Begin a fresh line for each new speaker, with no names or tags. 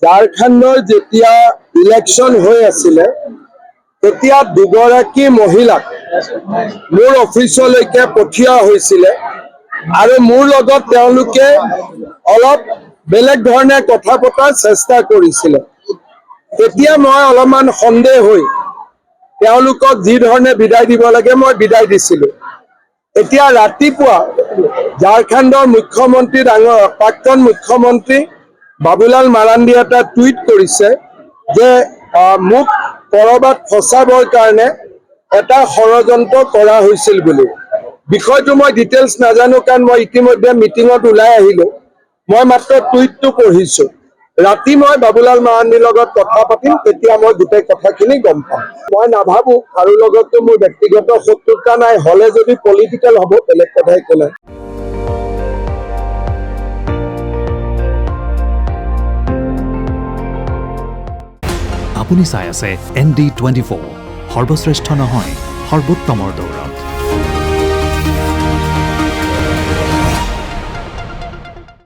ঝাৰখণ্ডৰ যেতিয়া ইলেকশ্যন হৈ আছিলে তেতিয়া দুগৰাকী মহিলাক মোৰ অফিচলৈকে পঠিওৱা হৈছিলে আৰু মোৰ লগত তেওঁলোকে অলপ বেলেগ ধৰণে কথা পতাৰ চেষ্টা কৰিছিলে। তেতিয়া মই অলপমান সন্দেহ হৈ তেওঁলোকক যি ধৰণে বিদায় দিব লাগে মই বিদায় দিছিলোঁ। এতিয়া ৰাতিপুৱা ঝাৰখণ্ডৰ মুখ্যমন্ত্ৰী প্ৰাক্তন মুখ্যমন্ত্ৰী বাবুলাল মাৰাণ্ডী এটা টুইট কৰিছে যে মোক কৰবাত ফচাবৰ কাৰণে এটা ষড়যন্ত্ৰ কৰা হৈছিল বুলি। বিষয়টো মই ডিটেইলছ নাজানো কাৰণ মই ইতিমধ্যে মিটিঙত ওলাই আহিলোঁ। মই মাত্ৰ টুইটটো পঢ়িছোঁ। ৰাতি মই বাবুলাল মাৰাণ্ডীৰ লগত কথা পাতিম, তেতিয়া মই গোটেই কথাখিনি গম পাম। মই নাভাবোঁ কাৰো লগতো মোৰ ব্যক্তিগত শত্ৰুতা নাই, হ'লে যদি পলিটিকেল হ'ব বেলেগ কথাই একো নাই।
আপুনি চাই আছে ND24, সৰ্বশ্ৰেষ্ঠ নহয় সৰ্বোত্তমৰ দৌৰ।